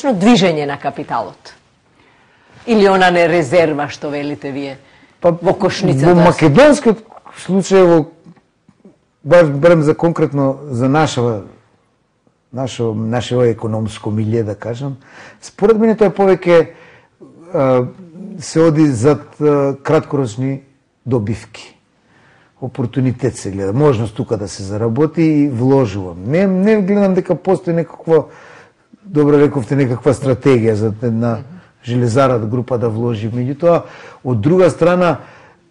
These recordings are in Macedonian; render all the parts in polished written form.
конечно движење на капиталот? Или она не резерва, што велите вие, во кошницата? Во македонскиот случај, барем за конкретно за нашава економско милје, да кажам, според мене тоа повеќе се оди зад краткорочни добивки. Опортунитет се гледа, можност тука да се заработи и вложувам. Не гледам дека постои некаква, добро рековте, некаква стратегија за една железара група да вложи. Меѓутоа, од друга страна,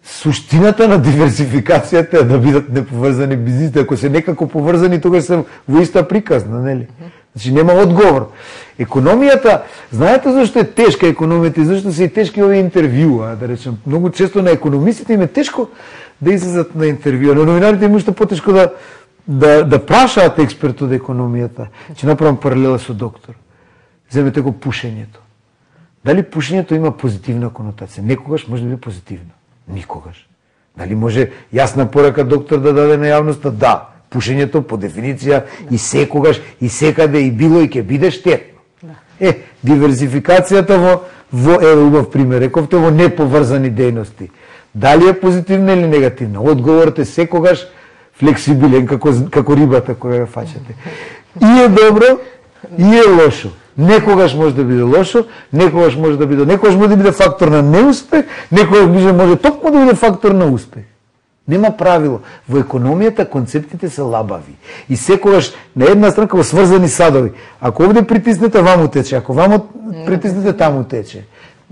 суштината на диверсификацијата е да бидат неповрзани бизнисите. Ако се некако поврзани, тогаш се во иста приказна, нели? Значи нема одговор. Економијата, знаете зашто е тешка економијата и зашто се и тешки овие интервјуа, да речем. Многу често на економистите им е тешко да излезат на интервјуа. На новинарите им уште потешко да прашаат експерт од економијата. Ќе направам паралела со доктор. Земете го пушењето. Дали пушењето има позитивна конотација? Некогаш може да биде позитивно. Никогаш. Дали може јасна порака доктор да даде на јавноста? Да. Пушењето по дефиниција и секогаш и секаде и било и ќе биде штетно. Диверсификацијата во убав пример, рековте, во неповрзани дејности. Дали е позитивна или негативна? Одговорот е секогаш флексибилен, како рибата која ја фаќате. И е добро, и е лошо. Некогаш може да биде лошо, некогаш може да биде фактор на неуспех, некогаш може токму да биде фактор на успех. Нема правило. Во економијата концептите се лабави. И секогаш на една страна како сврзани садови. Ако овде притиснете, ваму тече. Ако ваму притиснете, таму тече.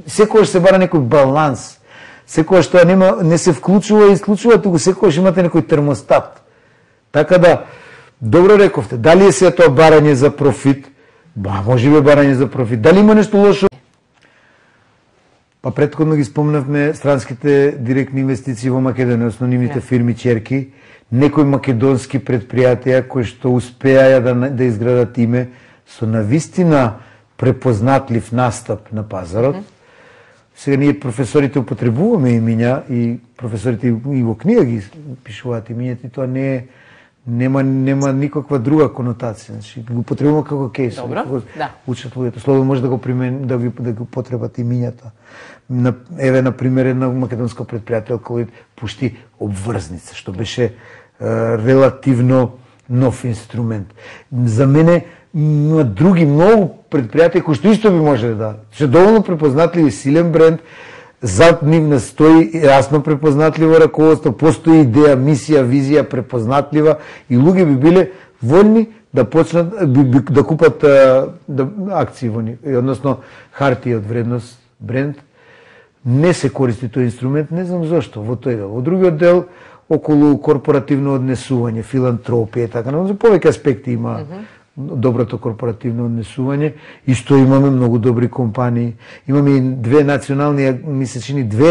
Секогаш се бара некој баланс. Секогаш тоа не се вклучува и исклучува, туку секогаш имате некој термостат. Така да, добро рековте, дали е се тоа барање за профит? Може би барање за профит. Дали има нешто лошо? Па претходно ги спомнавме странските директни инвестиции во Македонија, основните фирми черки, некои македонски предпријатија кои што успеаја да изградат име со навистина препознатлив настап на пазарот. Сега ние професорите употребуваме имиња и професорите и во книга ги пишуваат имињата и тоа нема никаква друга конотација. Значи го употребуваме како кейс. Добро, да. Учат луѓето. Слободно може да го да ги употребат имињата. Еве на пример една македонска предпријателка која пушти обврзница, што беше релативно нов инструмент. За мене има други многу предпријатија кои што исто би може да се доволно препознатлив и силен бренд, зад нив стои јасно препознатливо раководство, постои идеја, мисија, визија препознатлива и луѓе би биле воljни да почнат да купат акции во нив, односно хартија од вредност, бренд. Не се користи тој инструмент, не знам зошто, во тој дел. Во другиот дел, околу корпоративно однесување, филантропија, така, но повеќе аспекти има доброто корпоративно однесување. Исто имаме многу добри компании. Имаме и две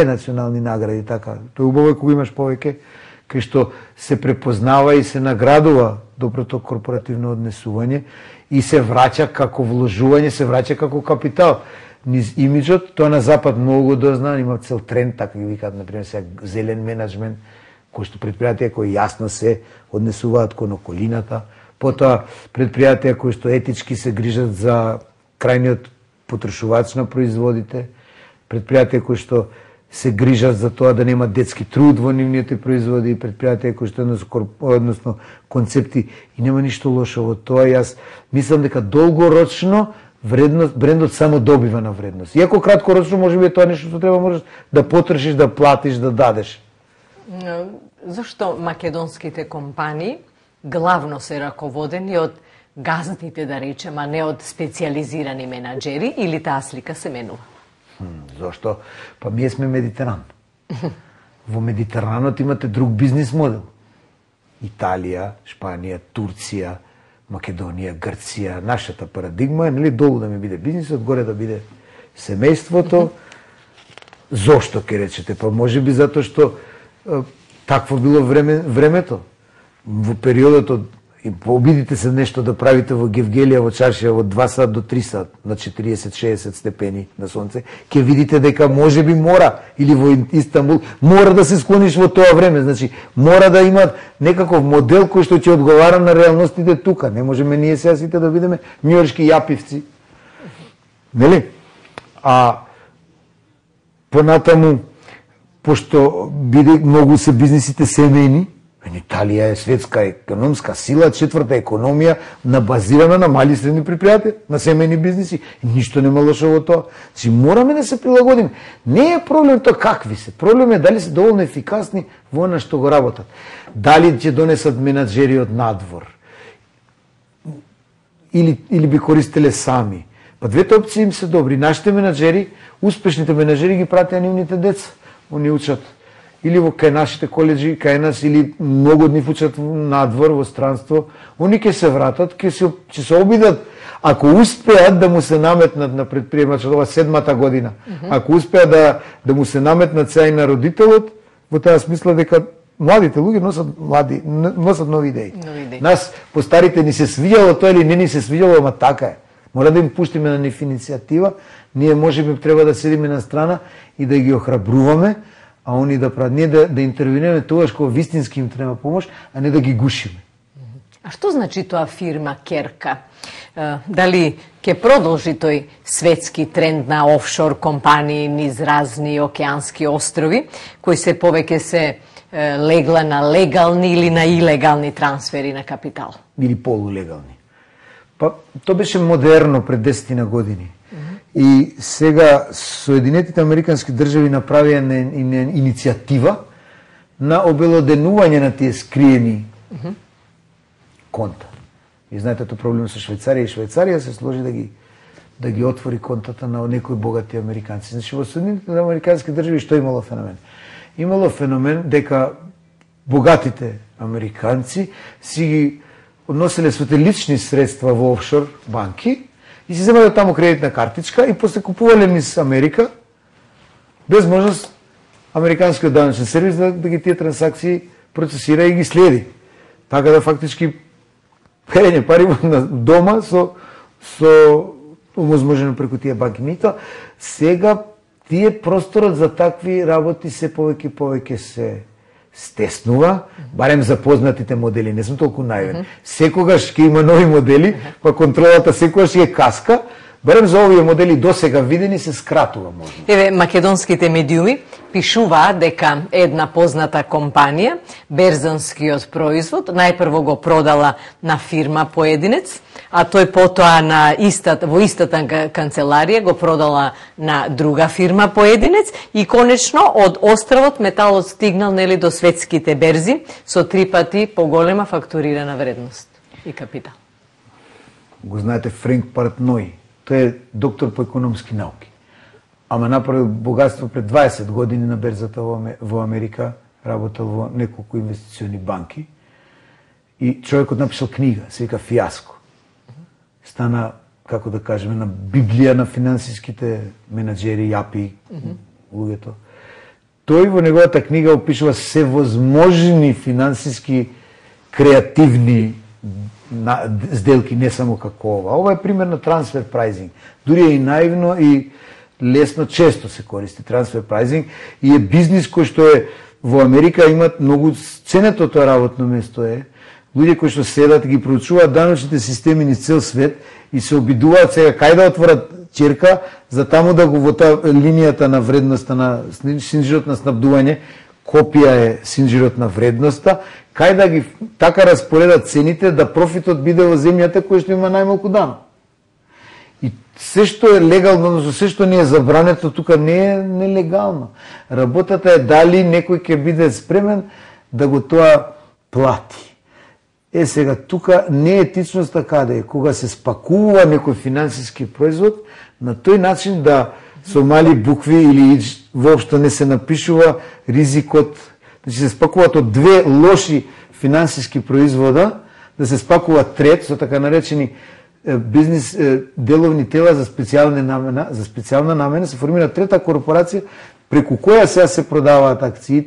национални награди, така. Тоа е убаво кога имаш повеќе, кај што се препознава и се наградува доброто корпоративно однесување и се враќа како вложување, се враќа како капитал. Низ имиджот, тоа на Запад многу дознан, има цел тренд, така ги викаат, например, сега зелен менеджмент, кој што предпријатија кои јасно се однесуваат кон околината, потоа предпријатија кои што етички се грижат за крајниот потрошувач на производите, предпријатија кои што се грижат за тоа да нема детски труд во нивните производи, предпријатија кои што односно концепти, и нема ништо лошо во тоа. Јас мислам дека долгорочно брендот само добива на вредност. Иако краткорочно може би е тоа нешто што треба можеш да потрошиш, да платиш, да дадеш. Зашто македонските компании главно се раководени од газните, да речем, а не од специализирани менаџери, или таа слика се менува? Зошто? Па ние сме Медитеран. Во Медитеранот имате друг бизнис модел. Италија, Шпанија, Турција, Македонија, Грција, нашата парадигма е, нели, долу да ми биде бизнисот, горе да биде семејството. Зошто ке речете? Па може би затоа што такво било времето. Во периодот од обидите се нешто да правите во Гевгелија, во чаршија, од 2 сат до 3 сат, на 40-60 степени на сонце, ќе видите дека може би мора, или во Истанбул, мора да се склониш во тоа време. Значи, мора да има некаков модел кој што ќе одговара на реалностите тука. Не можеме ние сега сите да бидеме њујоршки јапивци. Нели? А понатаму, пошто многу се бизнисите семејни, Италија е светска економска сила, четврта економија базирана на мали и средни предпријатија, на семејни бизниси. Ништо нема лошо во тоа. Значи мораме да се прилагодиме. Не е проблем тоа какви се. Проблем е дали се доволно ефикасни во она што го работат. Дали ќе донесат менаџери од надвор. Или би користеле сами. Па двете опции им се добри. Нашите менаџери, успешните менаџери ги пратеа нивните деца. Они учат или кај нашите коледжи, кај нас, или многу од нив учат надвор, во странство. Они ќе се вратат, ќе се обидат, ако успеат да му се наметнат на предприемачот, ова 7-та година, ако успеат да му се наметнат сега и на родителот, во таа смисла дека младите луѓе носат нови идеи. Нас, постарите, ни се свиѓало тоа или не ни се свиѓало, ама така е. Мора да им пуштиме на нив иницијатива, ние можеме треба да седиме на страна и да ги охрабруваме, а они да прават, ние да интервенираме тогаш кога вистински им треба помош, а не да ги гушиме. А што значи тоа фирма Керка? Дали ќе продолжи тој светски тренд на офшор компании низ разни океански острови, кои се повеќе се легла на легални или на илегални трансфери на капитал? Или полулегални. Па, тоа беше модерно пред 10 години. И сега Соединетите Американски држави направија иницијатива на обелоденување на тие скриени конта. И знаете, тоа проблем со Швајцарија, и Швајцарија се сложи да ги отвори контата на некои богати американци. Значи, во Соединетите Американски држави што имало феномен? Имало феномен дека богатите американци си ги односеле своите лични средства во офшор банки и си земале таму кредитна картичка и после купувале низ Америка без можност американскиот данъчен сервис да ги тие трансакции процесира и ги следи. Така да фактички перење пари на дома со овозможено преку тие банки. Меѓутоа, сега тие просторот за такви работи се повеќе се стеснува, барем за познатите модели, не сум толку наивен. Секогаш ќе има нови модели, па контролата секогаш ќе каска, барем за овие модели досега видени се скратува можно. Еве, македонските медиуми пишуваат дека една позната компанија, берзанскиот производ, најпрво го продала на фирма поединец, а тој потоа во истата канцеларија го продала на друга фирма поединец и конечно од островот металот стигнал нели до светските берзи со 3 пати поголема фактурирана вредност и капитал. Го знаете Френк Партној, тој е доктор по економски науки. Ама направил богатство пред 20 години на берзата во Америка, работел во неколку инвестициони банки и човекот напишал книга, се вика Фиаско. Стана, како да кажеме, на библија на финансиските менаџери, јапи, луѓето. Тој во неговата книга опишува севозможни финансиски креативни сделки, не само како ова. Ова е пример на трансфер прайзинг. Дури е и наивно и лесно, често се користи трансфер прайзинг и е бизнис кој што е во Америка имат многу ценето тоа работно место е. Луѓе кои што седат ги проучуваат даночните системи низ цел свет и се обидуваат сега кај да отворат ќерка за таму да го во таа линијата на вредноста на синџирот на снабдување, копија е синџирот на вредноста, кај да ги така распоредат цените да профитот биде во земјата која што има најмалку данок. И се што е легално, односно се што не е забрането, тука не е нелегално. Работата е дали некој ќе биде спремен да го тоа плати. Сега, тука не е етичноста каде е, кога се спакувува некој финансиски производ, на тој начин да со мали букви или воопшто не се напишува ризикот, значи се спакуваат од две лоши финансиски производа, да се спакува трет со така наречени бизнис деловни тела за специјална намена, се формира трета корпорација преку која сега се продаваат акции.